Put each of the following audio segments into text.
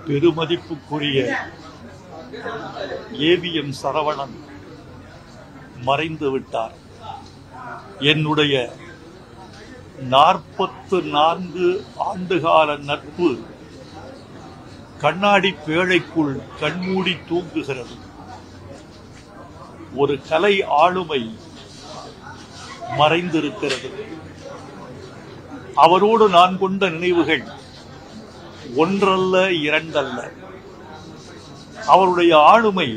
பெருமதிப்புக்குரிய AVM Saravanan மறைந்து விட்டார். என்னுடைய 44 ஆண்டுகால நட்பு கண்ணாடி பேழைக்குள் கண்மூடி தூங்குகிறது. ஒரு கலை ஆளுமை மறைந்திருக்கிறது. அவரோடு நான் கொண்ட நினைவுகள் ஒன்றல்ல இரண்டல்ல. அவருடைய ஆளுமை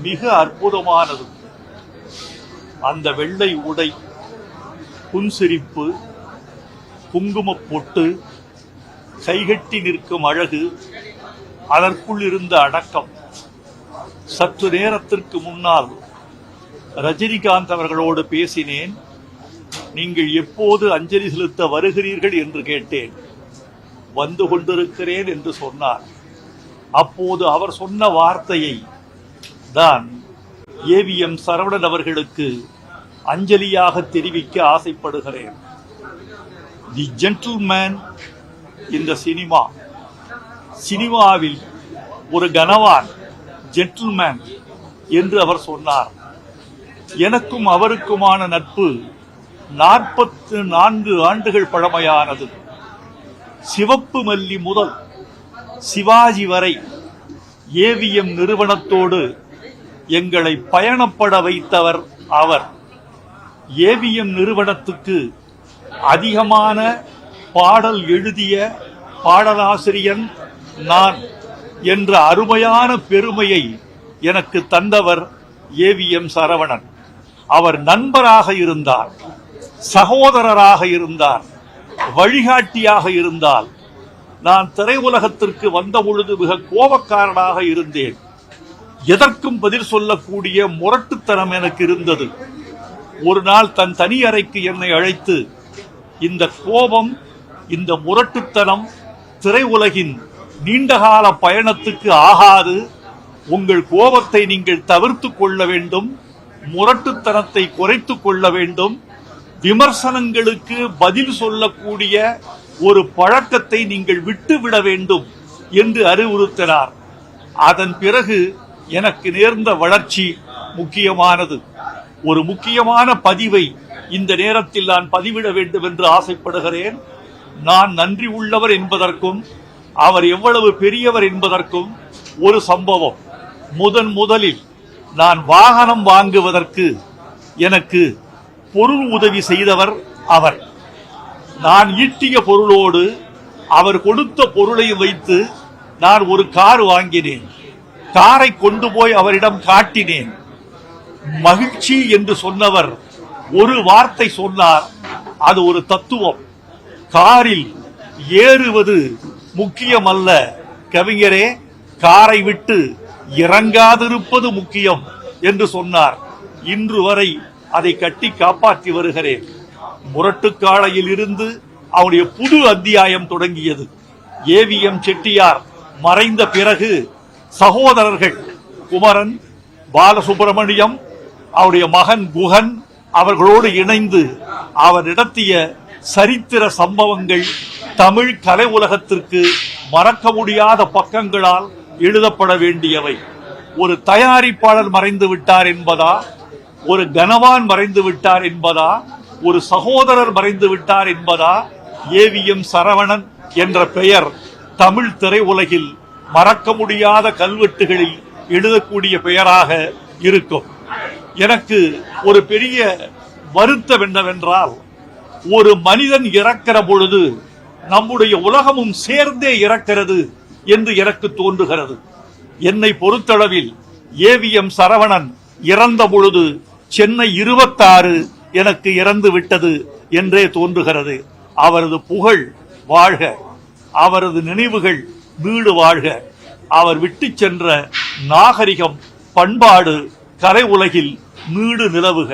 மிக அற்புதமானது. அந்த வெள்ளை உடை, புன்சிரிப்பு, குங்குமப் பொட்டு, கைகட்டி நிற்கும் அழகு, அதற்குள் இருந்த அடக்கம். சற்று நேரத்திற்கு முன்னால் ரஜினிகாந்த் அவர்களோடு பேசினேன். நீங்கள் எப்போது அஞ்சலி செலுத்த வருகிறீர்கள் என்று கேட்டேன். வந்து கொண்டிருக்கிறேன் என்று சொன்னார். அப்போது அவர் சொன்ன வார்த்தையை தான் ஏவிஎம் சரவணன் அவர்களுக்கு அஞ்சலியாக தெரிவிக்க ஆசைப்படுகிறேன். தி ஜென்டில்மேன் இந்த சினிமாவில் ஒரு கனவான் ஜென்டில்மேன் என்று அவர் சொன்னார். எனக்கும் அவருக்குமான நட்பு 44 ஆண்டுகள் பழமையானது. சிவப்பு மல்லி முதல் சிவாஜி வரை ஏவிஎம் நிறுவனத்தோடு எங்களை பயணப்பட வைத்தவர் அவர். ஏவிஎம் நிறுவனத்துக்கு அதிகமான பாடல் எழுதிய பாடலாசிரியன் நான் என்ற அருமையான பெருமையை எனக்கு தந்தவர் ஏவிஎம் சரவணன். அவர் நண்பராக இருந்தார், சகோதரராக இருந்தார், வழிகாட்டியாக இருந்தால். நான் திரையுலகத்திற்கு வந்த பொழுது மிக கோபக்காரனாக இருந்தேன். எதற்கும் பதில் சொல்லக்கூடிய முரட்டுத்தனம் எனக்கு இருந்தது. ஒரு நாள் தன் தனி அறைக்கு என்னை அழைத்து, இந்த கோபம், இந்த முரட்டுத்தனம் திரையுலகின் நீண்டகால பயணத்துக்கு ஆகாது. உங்கள் கோபத்தை நீங்கள் தவிர்த்து கொள்ள வேண்டும், முரட்டுத்தனத்தை குறைத்து கொள்ள வேண்டும், விமர்சனங்களுக்கு பதில் சொல்லக்கூடிய ஒரு பழக்கத்தை நீங்கள் விட்டுவிட வேண்டும் என்று அறிவுறுத்தினார். அதன் பிறகு எனக்கு நேர்ந்த வளர்ச்சி முக்கியமானது. ஒரு முக்கியமான பதிவை இந்த நேரத்தில் நான் பதிவிட வேண்டும் என்று ஆசைப்படுகிறேன். நான் நன்றி உள்ளவர் என்பதற்கும் அவர் எவ்வளவு பெரியவர் என்பதற்கும் ஒரு சம்பவம். முதலில் நான் வாகனம் வாங்குவதற்கு எனக்கு பொருள் உதவி செய்தவர் அவர். நான் ஈட்டிய பொருளோடு அவர் கொடுத்த பொருளை வைத்து நான் ஒரு கார் வாங்கினேன். காரை கொண்டு போய் அவரிடம் காட்டினேன். மகிழ்ச்சி என்று சொன்னவர் ஒரு வார்த்தை சொன்னார். அது ஒரு தத்துவம். காரில் ஏறுவது முக்கியமல்ல கவிஞரே, காரை விட்டு இறங்காதிருப்பது முக்கியம் என்று சொன்னார். இன்று வரை அதை கட்டி காப்பாற்றி வருகிறேன். முரட்டுக்காளையில் இருந்து அவருடைய புது அத்தியாயம் தொடங்கியது. ஏவிஎம் செட்டியார் மறைந்த பிறகு சகோதரர்கள் குமரன், பாலசுப்பிரமணியம், அவருடைய மகன் குகன் அவர்களோடு இணைந்து அவர் நடத்திய சரித்திர சம்பவங்கள் தமிழ் கலை உலகத்திற்கு மறக்க முடியாத பக்கங்களால் எழுதப்பட வேண்டியவை. ஒரு தயாரிப்பாளர் மறைந்து விட்டார் என்பதா, ஒரு கனவான் மறைந்து விட்டார் என்பதா, ஒரு சகோதரர் மறைந்து விட்டார் என்பதா, ஏவிஎம் சரவணன் என்ற பெயர் தமிழ் திரையுலகில் மறக்க முடியாத கல்வெட்டுகளில் எழுதக்கூடிய பெயராக இருக்கும். எனக்கு ஒரு பெரிய வருத்தம் என்னவென்றால், ஒரு மனிதன் இறக்கிற பொழுது நம்முடைய உலகமும் சேர்ந்தே இறக்கிறது என்று எனக்கு தோன்றுகிறது. என்னை பொறுத்தளவில் ஏவிஎம் சரவணன் இறந்த பொழுது சென்னை 26 எனக்கு இறந்து விட்டது என்றே தோன்றுகிறது. அவரது புகழ் வாழ்க, அவரது நினைவுகள் வீடு வாழ்க. அவர் விட்டு சென்ற நாகரிகம், பண்பாடு கலை உலகில் நீடு நிலவுக.